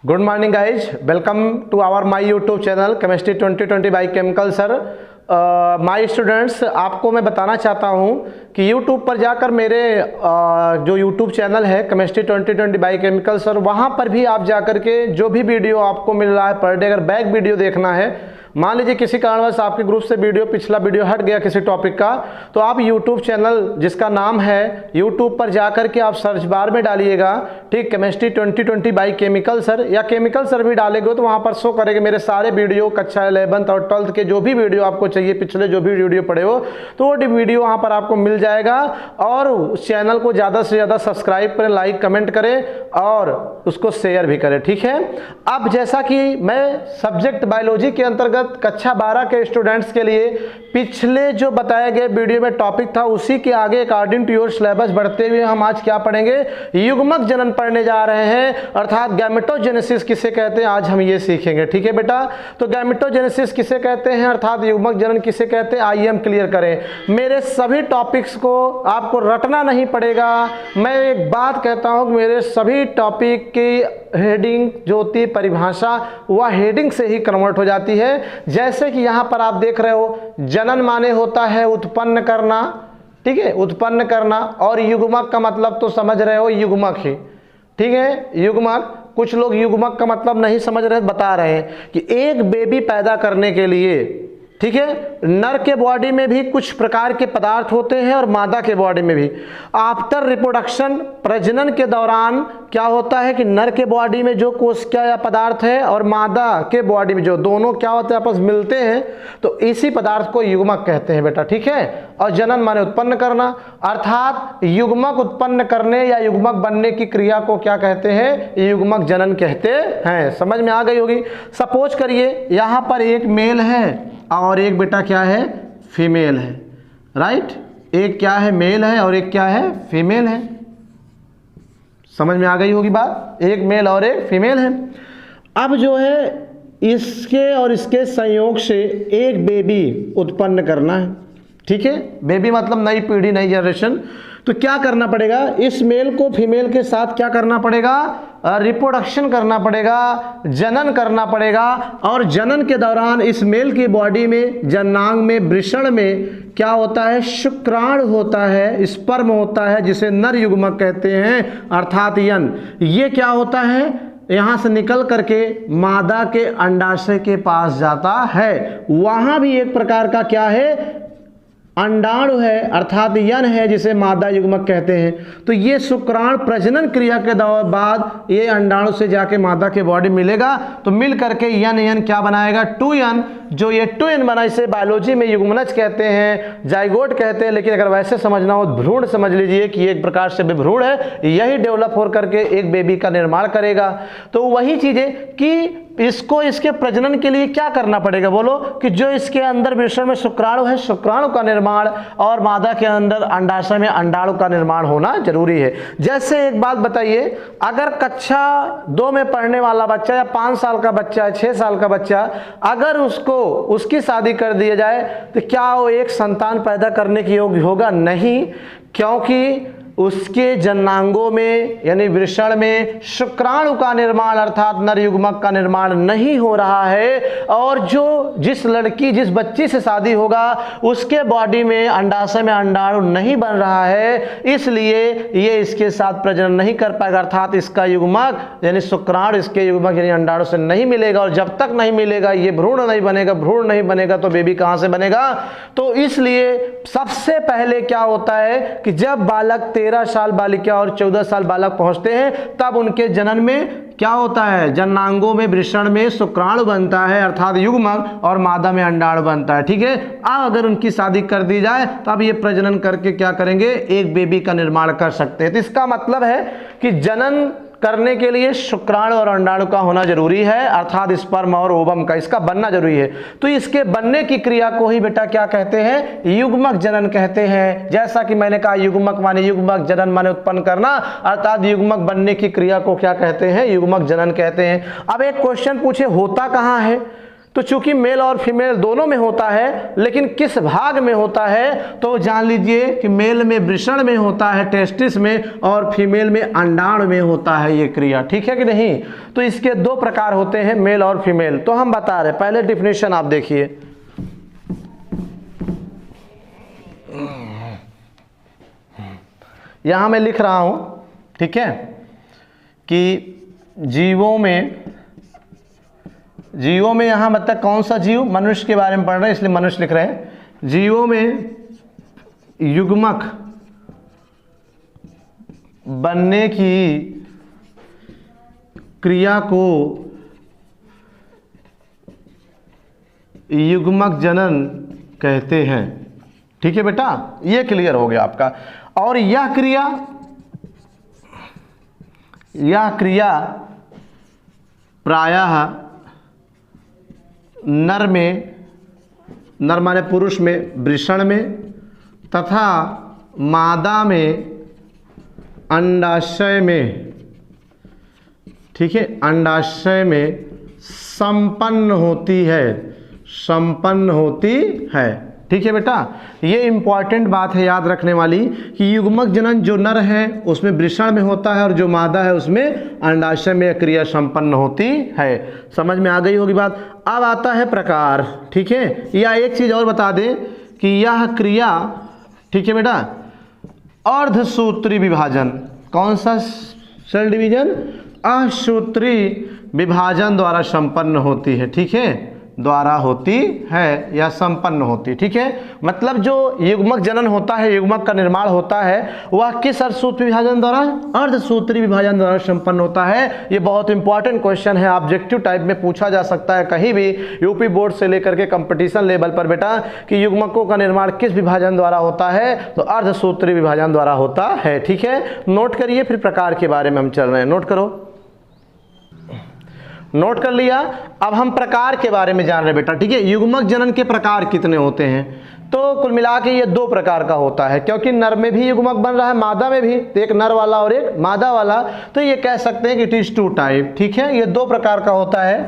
Good morning guys, welcome to our my YouTube channel chemistry 2020 by chemical sir. My students, आपको मैं बताना चाहता हूं कि यूट्यूब पर जाकर मेरे जो यूट्यूब चैनल है केमिस्ट्री 2020 बाय केमिकल सर, वहां पर भी आप जाकर के जो भी वीडियो आपको मिल रहा है पर डे, अगर बैक वीडियो देखना है, मान लीजिए किसी कारणवश आपके ग्रुप से पिछला वीडियो हट गया किसी टॉपिक का, तो आप यूट्यूब चैनल जिसका नाम है, यूट्यूब पर जाकर के आप सर्च बार में डालिएगा, ठीक, केमिस्ट्री 2020 बाय केमिकल सर, या केमिकल सर भी डालेंगे तो वहां पर शो करेंगे मेरे सारे वीडियो कक्षा 11th और 12th के जो भी वीडियो आपको चाहिए, पिछले जो भी वीडियो पड़े हो, तो वो वीडियो वहां पर आपको मिल जाएगा। और उस चैनल को ज़्यादा से ज़्यादा सब्सक्राइब करें, लाइक कमेंट करें और उसको शेयर भी करें, ठीक है। अब जैसा कि मैं सब्जेक्ट बायोलॉजी के अंतर्गत कक्षा 12 के स्टूडेंट्स के लिए पिछले जो बताए गए वीडियो में टॉपिक था, उसी के आगे अकॉर्डिंग टू योर सिलेबस बढ़ते हुए हम आज क्या पढ़ेंगे, युग्मक जनन पढ़ने जा रहे हैं, अर्थात गैमेटोजेनेसिस किसे कहते हैं, आज हम ये सीखेंगे, ठीक है बेटा। तो गैमेटोजेनेसिस किसे कहते हैं, अर्थात युग्मक जनन किसे कहते हैं, आइए हम क्लियर करें। मेरे सभी टॉपिक्स को आपको रटना नहीं पड़ेगा। मैं एक बात कहता हूं, मेरे सभी टॉपिक की हेडिंग जो होती है, परिभाषा, वह हेडिंग से ही कन्वर्ट हो जाती है। जैसे कि यहां पर आप देख रहे हो, जनन माने होता है उत्पन्न करना, ठीक है, उत्पन्न करना, और युग्मक का मतलब तो समझ रहे हो, युग्मक ही, ठीक है, युग्मक। कुछ लोग युग्मक का मतलब नहीं समझ रहे, बता रहे हैं कि एक बेबी पैदा करने के लिए, ठीक है, नर के बॉडी में भी कुछ प्रकार के पदार्थ होते हैं और मादा के बॉडी में भी। आफ्टर रिप्रोडक्शन, प्रजनन के दौरान क्या होता है कि नर के बॉडी में जो कोशिका या पदार्थ है और मादा के बॉडी में जो दोनों क्या होते हैं, आपस मिलते हैं, तो इसी पदार्थ को युग्मक कहते हैं बेटा, ठीक है। और जनन माने उत्पन्न करना, अर्थात युग्मक उत्पन्न करने या युग्मक बनने की क्रिया को क्या कहते हैं, युग्मक जनन कहते हैं। समझ में आ गई होगी। सपोज करिए यहां पर एक मेल है और एक बेटा क्या है, फीमेल है, राइट। एक क्या है, मेल है, और एक क्या है, फीमेल है। समझ में आ गई होगी बात, एक मेल और एक फीमेल है। अब जो है इसके और इसके संयोग से एक बेबी उत्पन्न करना है, ठीक है। बेबी मतलब नई पीढ़ी, नई जनरेशन। तो क्या करना पड़ेगा, इस मेल को फीमेल के साथ क्या करना पड़ेगा, रिप्रोडक्शन करना पड़ेगा, जनन करना पड़ेगा। और जनन के दौरान इस मेल की बॉडी में, जननांग में, वृषण में क्या होता है, शुक्राणु होता है, स्पर्म होता है, जिसे नर युग्मक कहते हैं, अर्थात यन। ये क्या होता है, यहां से निकल करके मादा के अंडाशय के पास जाता है। वहां भी एक प्रकार का क्या है, अंडाणु है, अर्थात यन है, जिसे मादा युग्मक कहते हैं। तो ये शुक्राणु प्रजनन क्रिया के बाद ये अंडाणु से जाके मादा के बॉडी मिलेगा, तो मिल करके यन यन क्या बनाएगा, 2n। जो ये 2n बना, इसे बायोलॉजी में युग्मनज कहते हैं, जाइगोट कहते हैं। लेकिन अगर वैसे समझना हो, भ्रूण समझ लीजिए कि एक प्रकार से भ्रूण है, यही डेवलप हो करके एक बेबी का निर्माण करेगा। तो वही चीजें कि इसको इसके प्रजनन के लिए क्या करना पड़ेगा, बोलो, कि जो इसके अंदर वृषण में शुक्राणु है, शुक्राणु का निर्माण, और मादा के अंदर अंडाशय में अंडाणु का निर्माण होना जरूरी है। जैसे एक बात बताइए, अगर कक्षा 2 में पढ़ने वाला बच्चा या 5 साल का बच्चा, 6 साल का बच्चा, अगर उसकी शादी कर दी जाए, तो क्या वो एक संतान पैदा करने के योग्य होगा? नहीं, क्योंकि उसके जननांगों में यानी वृषण में शुक्राणु का निर्माण, अर्थात नर युग्मक का निर्माण नहीं हो रहा है। और जिस लड़की, जिस बच्ची से शादी होगा, उसके बॉडी में, अंडाशय में अंडाणु नहीं बन रहा है, इसलिए ये इसके साथ प्रजनन नहीं कर पाएगा, अर्थात इसका युग्मक यानी शुक्राणु इसके युग्मक यानी अंडाणु से नहीं मिलेगा। और जब तक नहीं मिलेगा, ये भ्रूण नहीं बनेगा, भ्रूण नहीं बनेगा तो बेबी कहां से बनेगा। तो इसलिए सबसे पहले क्या होता है कि जब बालक 13 साल बालिका और 14 साल बालक पहुंचते हैं, तब उनके जनन में क्या होता है, जननांगों में, वृषण में शुक्राणु बनता है, अर्थात युग्मक, और मादा में अंडाणु बनता है, ठीक है। अब अगर उनकी शादी कर दी जाए, तब ये प्रजनन करके क्या करेंगे, एक बेबी का निर्माण कर सकते हैं। तो इसका मतलब है कि जनन करने के लिए शुक्राणु और अंडाणु का होना जरूरी है, अर्थात स्पर्म और ओवम का, इसका बनना जरूरी है। तो इसके बनने की क्रिया को ही बेटा क्या कहते हैं, युग्मक जनन कहते हैं। जैसा कि मैंने कहा, युग्मक माने युग्मक, जनन माने उत्पन्न करना, अर्थात युग्मक बनने की क्रिया को क्या कहते हैं, युग्मक जनन कहते हैं। अब एक क्वेश्चन पूछे, होता कहां है, तो चूंकि मेल और फीमेल दोनों में होता है, लेकिन किस भाग में होता है तो जान लीजिए कि मेल में वृषण में होता है, टेस्टिस में, और फीमेल में अंडाणु में होता है ये क्रिया। ठीक है कि नहीं? तो इसके दो प्रकार होते हैं, मेल और फीमेल। तो हम बता रहे, पहले डिफिनेशन आप देखिए, यहां मैं लिख रहा हूं, ठीक है, कि जीवों में यहां मतलब कौन सा जीव, मनुष्य के बारे में पढ़ रहे हैं इसलिए मनुष्य लिख रहे हैं। जीवों में युग्मक बनने की क्रिया को युग्मक जनन कहते हैं। ठीक है बेटा, ये क्लियर हो गया आपका। और यह क्रिया प्रायः नर में, नर माने पुरुष में, वृषण में तथा मादा में अंडाशय में, ठीक है, अंडाशय में संपन्न होती है। ठीक है बेटा, ये इंपॉर्टेंट बात है याद रखने वाली कि युग्मक जनन जो नर है उसमें वृषण में होता है और जो मादा है उसमें अंडाशय में क्रिया संपन्न होती है। समझ में आ गई होगी बात। अब आता है प्रकार। ठीक है, या एक चीज और बता दें कि यह क्रिया, ठीक है बेटा, अर्धसूत्री विभाजन, कौन सा सेल डिवीजन, असूत्री विभाजन द्वारा संपन्न होती है। ठीक है, द्वारा होती है या संपन्न होती। ठीक है, मतलब जो युग्मक जनन होता है, युग्मक का निर्माण होता है, वह किस अर्धसूत्री विभाजन द्वारा, अर्धसूत्री विभाजन द्वारा संपन्न होता है। ये बहुत इंपॉर्टेंट क्वेश्चन है, ऑब्जेक्टिव टाइप में पूछा जा सकता है कहीं भी, यूपी बोर्ड से लेकर के कंपटीशन लेवल पर बेटा, कि युग्मकों का निर्माण किस विभाजन द्वारा होता है, तो अर्धसूत्री विभाजन द्वारा होता है। ठीक है, नोट करिए, फिर प्रकार के बारे में हम चल रहे हैं। नोट करो, नोट कर लिया। अब हम प्रकार के बारे में जान रहे बेटा। ठीक है, युग्मक जनन के प्रकार कितने होते हैं, तो कुल मिला के ये दो प्रकार का होता है, क्योंकि नर में भी युग्मक बन रहा है, मादा में भी, तो एक नर वाला और एक मादा वाला, तो ये कह सकते हैं कि इट इज टू टाइप। ठीक है, ये दो प्रकार का होता है।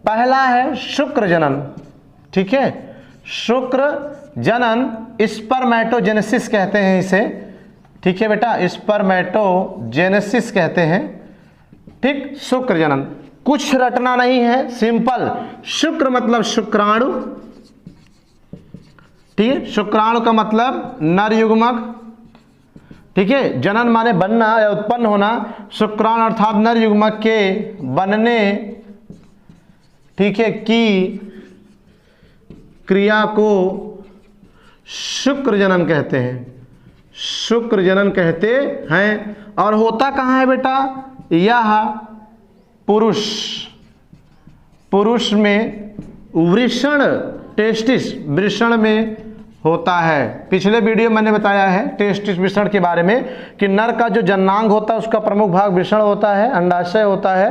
पहला है शुक्र जनन। ठीक है, शुक्र जनन स्पर्मेटोजेनेसिस कहते हैं इसे। ठीक है बेटा, स्पर्मेटोजेनेसिस कहते हैं। ठीक, शुक्र जनन, कुछ रटना नहीं है, सिंपल। शुक्र मतलब शुक्राणु। ठीक है, शुक्राणु का मतलब नर युग्मक। ठीक है, जनन माने बनना या उत्पन्न होना, शुक्राणु अर्थात नर युग्मक के बनने, ठीक है, की क्रिया को शुक्र जनन कहते हैं, शुक्र जनन कहते हैं। और होता कहाँ है बेटा, यह पुरुष में वृषण, टेस्टिस, वृषण में होता है। पिछले वीडियो मैंने बताया है टेस्टिस वृषण के बारे में कि नर का जो जननांग होता है उसका प्रमुख भाग वृषण होता है, अंडाशय होता है,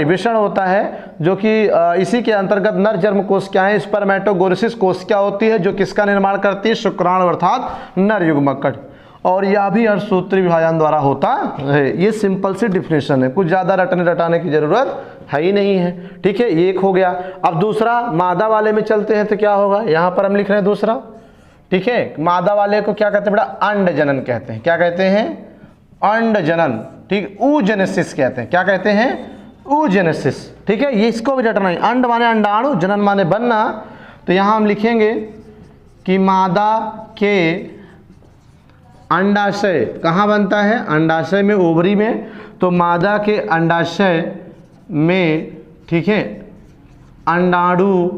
वृषण होता है, जो कि इसी के अंतर्गत नर जन्म कोशिकाएं, स्पर्मेटोगोनिसिस कोशिका होती है, जो किसका निर्माण करती है, शुक्राणु अर्थात नर युग्मक। और यह भी अर्धसूत्री विभाजन द्वारा होता है। ये सिंपल सी डिफिनेशन है, कुछ ज़्यादा रटने की जरूरत है ही नहीं है। ठीक है, ये एक हो गया। अब दूसरा मादा वाले में चलते हैं तो क्या होगा, यहाँ पर हम लिख रहे हैं दूसरा। ठीक है, मादा वाले को क्या कहते हैं बेटा, अंड जनन कहते हैं। क्या कहते हैं, अंड जनन। ठीक, oogenesis कहते हैं। क्या कहते हैं, oogenesis। ठीक है, ये इसको भी रटना है, अंड माने अंडाणु, जनन माने बनना। तो यहाँ हम लिखेंगे कि मादा के अंडाशय कहाँ बनता है, अंडाशय में, ओवरी में। तो मादा के अंडाशय में, ठीक है, अंडाणु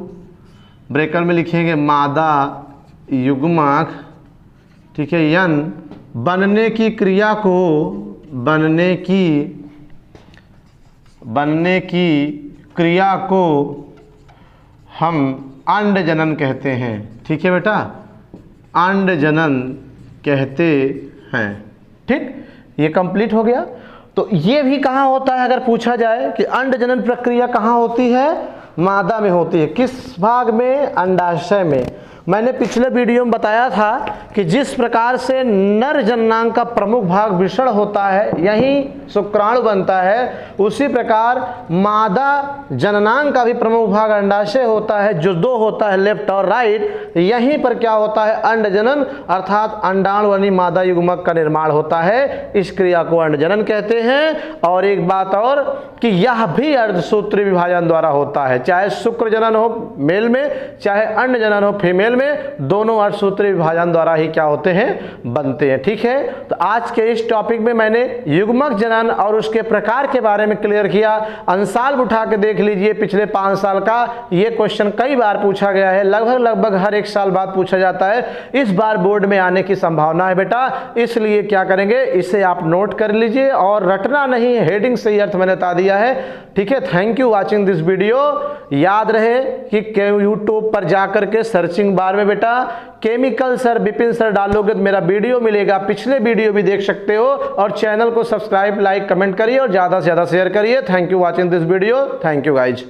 ब्रैकेट में लिखेंगे मादा युग्मक, ठीक है, यन बनने की क्रिया को, बनने की क्रिया को हम अंड जनन कहते हैं। ठीक है बेटा, अंड जनन कहते हैं। ठीक, ये कंप्लीट हो गया। तो ये भी कहाँ होता है, अगर पूछा जाए कि अंड जनन प्रक्रिया कहाँ होती है, मादा में होती है। किस भाग में, अंडाशय में। मैंने पिछले वीडियो में बताया था कि जिस प्रकार से नर जननांग का प्रमुख भाग वृषण होता है, यही शुक्राणु बनता है, उसी प्रकार मादा जननांग का भी प्रमुख भाग अंडाशय होता है, जो दो होता है लेफ्ट और राइट। यहीं पर क्या होता है, अंडजनन अर्थात अंडाणु यानी मादा युग्मक का निर्माण होता है। इस क्रिया को अंडजनन कहते हैं। और एक बात और कि यह भी अर्धसूत्री विभाजन द्वारा होता है, चाहे शुक्र जनन हो मेल में, चाहे अंड जनन हो फीमेल में, दोनों अर्धसूत्री विभाजन द्वारा ही क्या होते हैं, बनते हैं। ठीक है, तो आज के इस टॉपिक में मैंने युग्मक जनन और उसके प्रकार के बारे में क्लियर किया। अंशाल उठा के देख लीजिए, पिछले 5 साल का ये क्वेश्चन कई बार पूछा गया है, लगभग हर 1 साल बाद पूछा जाता है। इस बार बोर्ड में आने की संभावना है बेटा, इसलिए क्या करेंगे, इसे आप नोट कर लीजिए और रटना नहीं, हेडिंग से ही अर्थ मैंने बता दिया है। ठीक है, thank you watching this video. याद रहे कि यूट्यूब पर जाकर के सर्चिंग बार में बेटा केमिकल सर विपिन सर डालोगे तो मेरा वीडियो मिलेगा, पिछले वीडियो भी देख सकते हो। और चैनल को सब्सक्राइब, लाइक, कमेंट करिए और ज़्यादा से ज़्यादा शेयर करिए। Thank you watching this video. Thank you guys.